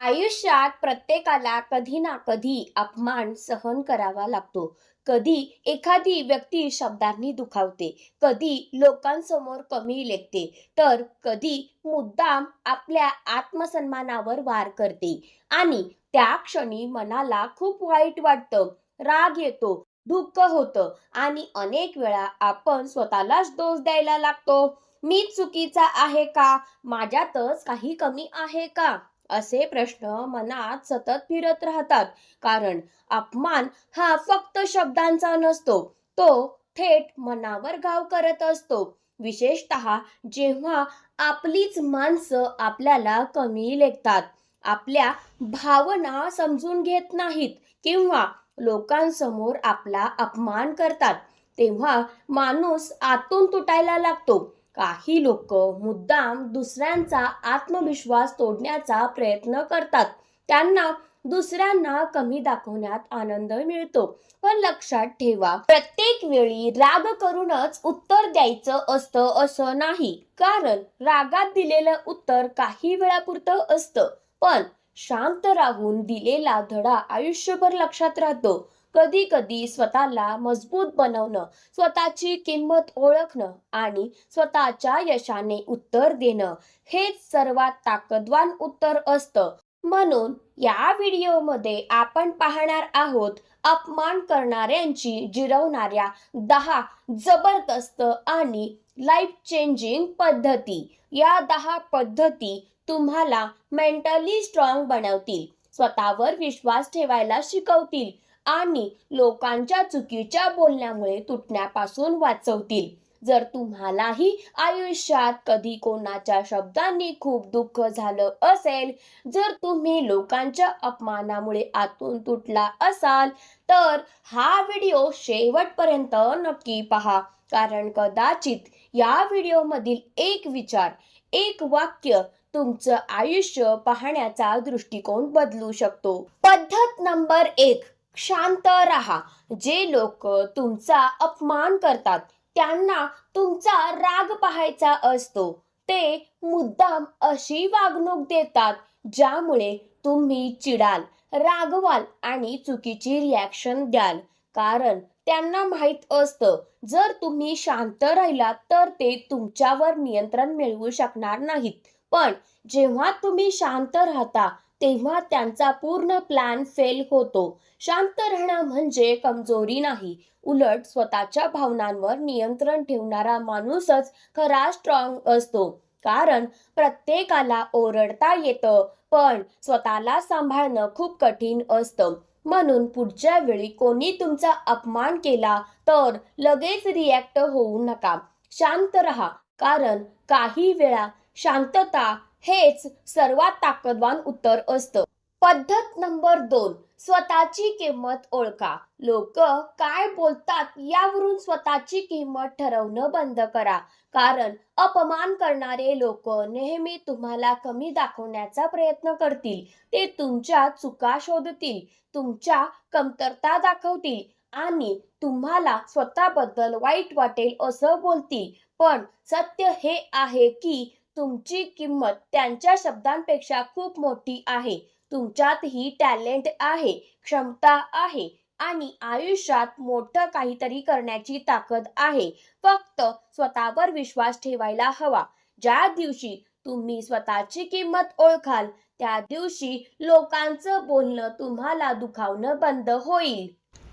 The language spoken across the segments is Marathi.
आयुष्यात प्रत्येकाला कधी ना कधी अपमान सहन करावा लागतो. कधी एखादी व्यक्ती शब्दांनी दुखावते, कधी लोकांसमोर कमी लेखते, तर कधी मुद्दाम आपल्या आत्मसन्मानावर वार करते. आणि त्या क्षणी मनाला खूप वाईट वाटतं, राग येतो, दुःख होतं आणि अनेक वेळा आपण स्वतःलाच दोष द्यायला लागतो. मी चुकीचा आहे का? माझ्यातच काही कमी आहे का? असे प्रश्न मनात सतत फिरत राहतात. कारण अपमान हा फक्त शब्दांचा नसतो, तो थेट मनावर घाव करत असतो. विशेषतः जेव्हा आपलीच माणसं आपल्याला कमी लेखतात, आपल्या भावना समजून घेत नाहीत किंवा लोकांसमोर आपला अपमान करतात, तेव्हा माणूस आतून तुटायला लागतो. काही लोक मुद्दाम दुसऱ्यांचा आत्मविश्वास तोडण्याचा प्रयत्न करतात. त्यांना दुसऱ्यांना कमी दाखवण्यात आनंद मिळतो. पण लक्षात ठेवा, प्रत्येक वेळी राग करूनच उत्तर द्यायचं असतं असं नाही. कारण रागात दिलेलं उत्तर काही वेळापुरतं असतं, पण शांत राहून दिलेला धडा आयुष्यभर लक्षात राहतो. कधी कधी स्वतःला मजबूत बनवणं, स्वतःची किंमत ओळखणं आणि स्वतःच्या यशाने उत्तर देणं हेच सर्वात ताकदवान उत्तर असतं. म्हणून या व्हिडिओमध्ये आपण पाहणार आहोत अपमान करणाऱ्यांची जिरवणाऱ्या 10 जबरदस्त आणि लाईफ चेंजिंग पद्धती. या 10 पद्धती तुम्हाला मेंटली स्ट्रॉंग बनवतील, स्वतःवर विश्वास ठेवायला शिकवतील आणि लोकांच्या चुकीच्या बोलण्यामुळे तुटण्यापासून वाचवतील. जर तुम्हालाही आयुष्यात कधी कोणाच्या शब्दांनी खूप दुःख झालं असेल, जर तुम्ही लोकांच्या अपमानामुळे आतून तुटला असाल, तर हा व्हिडिओ शेवटपर्यंत नक्की पहा. कारण कदाचित या व्हिडिओमधील एक विचार, एक वाक्य तुमचं आयुष्य पाहण्याचा दृष्टिकोन बदलू शकतो. पद्धत नंबर 1, शांत राहा. जे लोक तुमचा अपमान करतात त्यांना तुमचा राग पाहायचा असतो. ते मुद्दाम अशी वागणूक देतात ज्यामुळे तुम्ही चिडाल, रागवाल आणि चुकीची रिॲक्शन द्याल. कारण त्यांना माहीत असतं, जर तुम्ही शांत राहिलात तर ते तुमच्यावर नियंत्रण मिळवू शकणार नाहीत. पण जेव्हा तुम्ही शांत राहता तेव्हा त्यांचा पूर्ण प्लॅन फेल होतो. शांत राहणं म्हणजे कमजोरी नाही, उलट स्वतःच्या भावनांवर नियंत्रण ठेवणारा माणूसच खरा स्ट्रॉंग असतो. कारण प्रत्येकाला ओरडता येतं, पण स्वतःला सांभाळणं खूप कठीण असतं. म्हणून पुढच्या वेळी कोणी तुमचा अपमान केला तर लगेच रिॲक्ट होऊ नका. शांत राहा. कारण काही वेळा शांतता हेच सर्वात ताकदवान उत्तर असतं. पद्धत नंबर 2, स्वतःची किंमत ओळखा. लोक काय बोलतात यावरून स्वतःची किंमत ठरवणं बंद करा. कारण अपमान करणारे लोक नेहमी तुम्हाला कमी दाखवण्याचा प्रयत्न करतील. ते तुमच्या चुका शोधतील, तुमच्या कमतरता दाखवतील आणि तुम्हाला स्वतःबद्दल वाईट वाटेल असं बोलतील. पण सत्य हे आहे की तुमची किंमत त्यांच्या शब्दांपेक्षा खूप मोठी आहे. तुमच्यातही टॅलेंट आहे, क्षमता आहे आणि आयुष्यात मोठं काहीतरी करण्याची ताकद आहे. फक्त स्वतःवर विश्वास ठेवायला हवा. ज्या दिवशी तुम्ही स्वतःची किंमत ओळखाल, त्या दिवशी लोकांचं बोलणं तुम्हाला दुखावणं बंद होईल.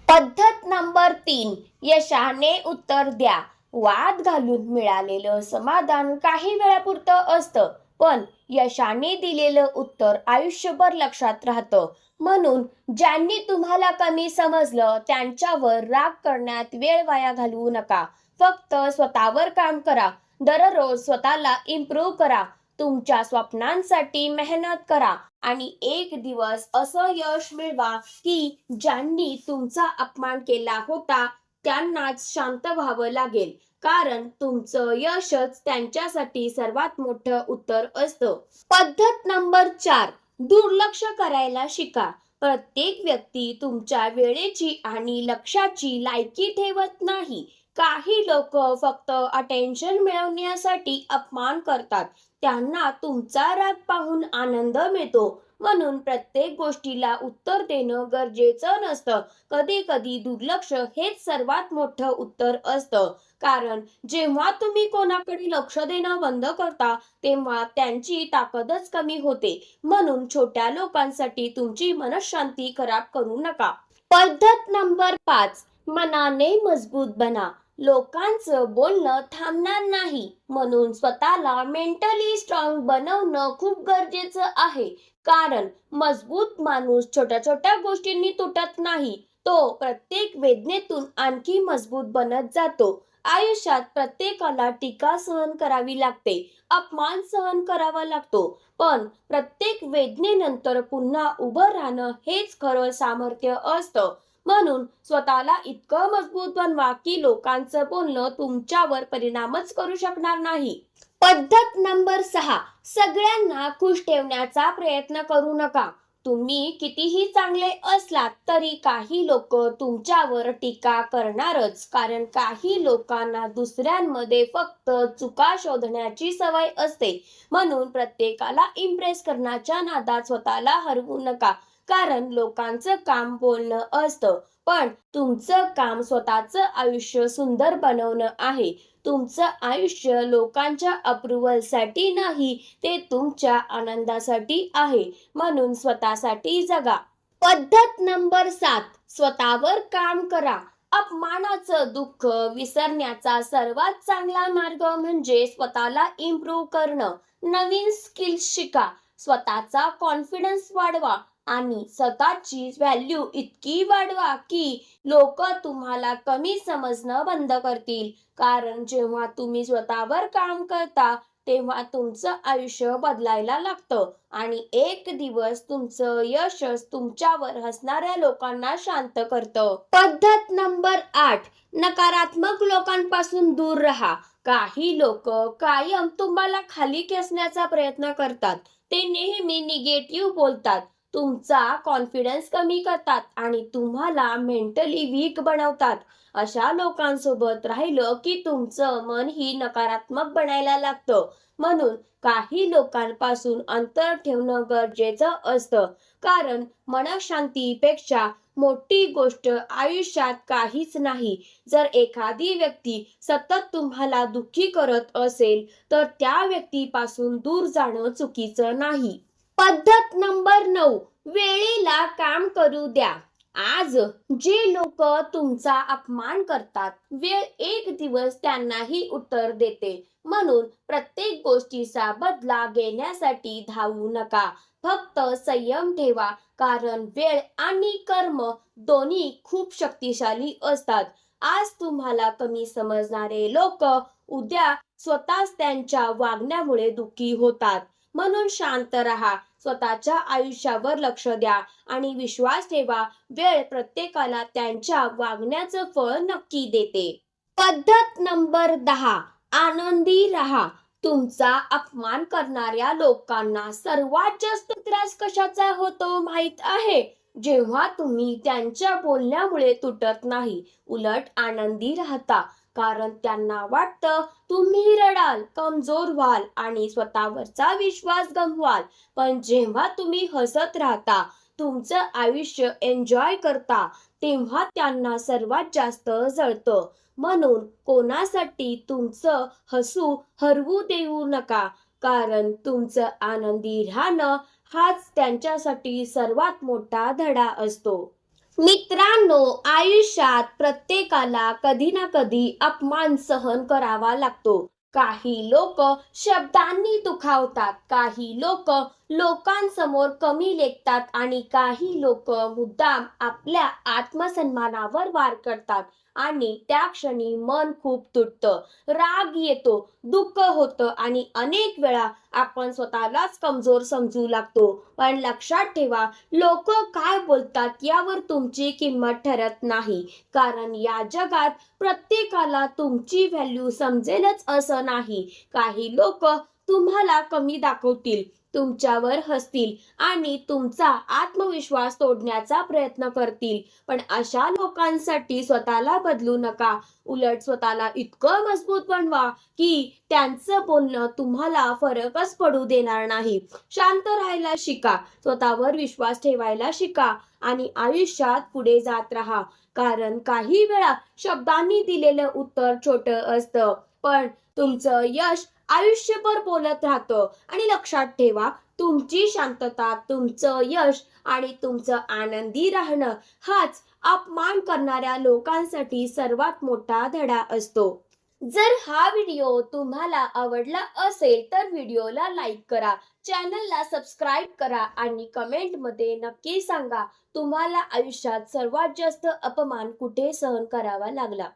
पद्धत नंबर 3, यशाने उत्तर द्या. वाद घालून मिळालेलं समाधान काही वेळापुरतं असतं, पण यशाने दिलेलं उत्तर आयुष्यभर लक्षात राहतं. म्हणून ज्यांनी तुम्हाला कमी समजलं त्यांच्यावर राग करण्यात वेळ वाया घालवू नका. फक्त स्वतःवर काम करा. दररोज स्वतःला इम्प्रूव्ह करा. तुमच्या स्वप्नांसाठी मेहनत करा आणि एक दिवस असं यश मिळवा की ज्यांनी तुमचा अपमान केला होता त्यांनाच शांत व्हावं लागेल. कारण तुमचं यशच त्यांच्यासाठी सर्वात मोठं उत्तर असतं. पद्धत नंबर 4, दुर्लक्ष करायला शिका. प्रत्येक व्यक्ती तुमच्या वेळेची आणि लक्षाची लायकी ठेवत नाही. काही लोक फक्त अटेन्शन मिळवण्यासाठी अपमान करतात. त्यांना तुमचा राग पाहून आनंद मिळतो, म्हणून प्रत्येक गोष्टीला उत्तर देणं गरजेचं नसतं. कधी कधी दुर्लक्ष हेच सर्वात मोठं उत्तर असतं. कारण जेव्हा तुम्ही कोणाकडे लक्ष देणं बंद करता तेव्हा त्यांची ताकदच कमी होते. म्हणून छोट्या लोकांसाठी तुमची मनःशांती खराब करू नका. पद्धत नंबर 5, मनाने मजबूत बना. लोकांचं बोलणं थांबणार नाही, म्हणून स्वतःला मेंटली स्ट्रॉंग बनवणं खूप गरजेचं आहे. कारण मजबूत माणूस छोट्या छोट्या गोष्टींनी तुटत नाही, तो प्रत्येक वेदनेतून आणखी मजबूत बनत जातो. आयुष्यात प्रत्येकाला टीका सहन करावी लागते, अपमान सहन करावा लागतो, पण प्रत्येक वेदनेनंतर पुन्हा उभं राहणं हेच खरं सामर्थ्य असतं. म्हणून स्वतःला इतकं मजबूत बनवा की लोकांचं बोलणं तुमच्यावर परिणामच करू शकणार नाही. पद्धत नंबर 6, सगळ्यांना खुश ठेवण्याचा प्रयत्न करू नका. तुम्ही कितीही चांगले असलात तरी काही लोक तुमच्यावर टीका करणारच. कारण काही लोकांना दुसऱ्यांमध्ये फक्त चुका शोधण्याची सवय असते. म्हणून प्रत्येकाला इम्प्रेस करण्याच्या नादात स्वतःला हरवू नका. कारण लोकांचं काम बोलणं असतं, पण तुमचं काम स्वतःचं आयुष्य सुंदर बनवणं आहे. तुमचं आयुष्य लोकांच्या अप्रुव्हलसाठी नाही, ते तुमच्या आनंदासाठी आहे. म्हणून स्वतःसाठी जगा. पद्धत नंबर 7, स्वतःवर काम करा. अपमानाचं दुःख विसरण्याचा सर्वात चांगला मार्ग म्हणजे स्वतःला इम्प्रूव्ह करणं. नवीन स्किल्स शिका, स्वतःचा कॉन्फिडन्स वाढवा आणि स्वतःची व्हॅल्यू इतकी वाढवा की लोक तुम्हाला कमी समजणं बंद करतील. कारण जेव्हा तुम्ही स्वतःवर काम करता तेव्हा तुमचं आयुष्य बदलायला लागतं आणि एक दिवस तुमचं यशच तुमच्यावर हसणाऱ्या लोकांना शांत करतं. पद्धत नंबर 8, नकारात्मक लोकांपासून दूर राहा. काही लोक कायम तुम्हाला खाली खेचण्याचा प्रयत्न करतात. ते नेहमी निगेटिव्ह बोलतात, तुमचा कॉन्फिडन्स कमी करतात आणि तुम्हाला मेंटली वीक बनवतात. अशा लोकांसोबत राहिलं की तुमचं मन ही नकारात्मक बनायला लागतं. म्हणून काही लोकांपासून अंतर ठेवणं गरजेचं असतं. कारण मनःशांतीपेक्षा मोठी गोष्ट आयुष्यात काहीच नाही. जर एखादी व्यक्ती सतत तुम्हाला दुःखी करत असेल तर त्या व्यक्तीपासून दूर जाणं चुकीचं नाही. पद्धत नंबर 9, वेळेला काम करू द्या. आज जे लोक तुमचा अपमान करतात, वेळ एक दिवस त्यांनाही उत्तर देते. म्हणून प्रत्येक गोष्टीचा बदला घेण्यासाठी धावू नका. फक्त संयम ठेवा. कारण वेळ आणि कर्म दोन्ही खूप शक्तिशाली असतात. आज तुम्हाला कमी समजणारे लोक उद्या स्वतःच त्यांच्या वागण्यामुळे दुःखी होतात. म्हणून शांत राहा, स्वतःच्या आयुष्यावर लक्ष द्या आणि विश्वास ठेवा. वेळ प्रत्येकाला त्यांच्या वागण्याचं फळ नक्की देते. पद्धत नंबर 10, आनंदी राहा. तुमचा अपमान करणाऱ्या लोकांना सर्वात जास्त त्रास कशाचा होतो माहित आहे? जेव्हा तुम्ही त्यांच्या बोलण्यामुळे तुटत नाही, उलट आनंदी राहता. कारण त्यांना वाटतं तुम्ही रडाल, कमजोर व्हाल आणि स्वतःवरचा विश्वास गमवाल. पण जेव्हा तुम्ही हसत राहता, तुमचं आयुष्य एन्जॉय करता, तेव्हा त्यांना सर्वात जास्त जळतं. म्हणून कोणासाठी तुमचं हसू हरवू देऊ नका. कारण तुमचं आनंदी राहणं हाच त्यांच्यासाठी सर्वात मोठा धडा असतो. मित्रांनो, आयुष्यात प्रत्येकाला कधी ना कधी अपमान सहन करावा लागतो. काही लोक शब्दांनी दुखावतात, काही लोक लोकांसमोर कमी लेखतात आणि काही लोक मुद्दाम आपल्या आत्मसन्मानावर वार करतात. आणि त्या क्षणी मन खूप तुटतं, राग येतो, दुःख होतं आणि अनेक वेळा आपण स्वतःलाच कमजोर समजू लागतो. पण लक्षात ठेवा, लोक काय बोलतात यावर तुमची किंमत ठरत नाही. कारण या जगात प्रत्येकाला तुमची व्हॅल्यू समजेलच असं नाही. काही लोक तुम्हाला कमी दाखवतील, तुमच्यावर हसतील आणि तुमचा आत्मविश्वास तोडण्याचा प्रयत्न करतील. पण अशा लोकांसाठी स्वतःला बदलू नका. उलट स्वतःला इतकं मजबूत बनवा की त्यांचं बोलणं तुम्हाला फरकच पडू देणार नाही. शांत राहायला शिका, स्वतःवर विश्वास ठेवायला शिका आणि आयुष्यात पुढे जात राहा. कारण काही वेळा शब्दांनी दिलेलं उत्तर छोटं असतं, पण तुमचं यश आयुष्यभर बोलत राहतं. आणि लक्षात ठेवा, तुमची शांतता, तुमचं यश आणि तुमचं आनंदी राहणं हाच अपमान करणाऱ्या लोकांसाठी सर्वात मोठा धडा असतो. जर हा व्हिडिओ तुम्हाला आवडला असेल तर व्हिडिओला लाईक करा, चॅनलला सबस्क्राईब करा आणि कमेंटमध्ये नक्की सांगा तुम्हाला आयुष्यात सर्वात जास्त अपमान कुठे सहन करावा लागला.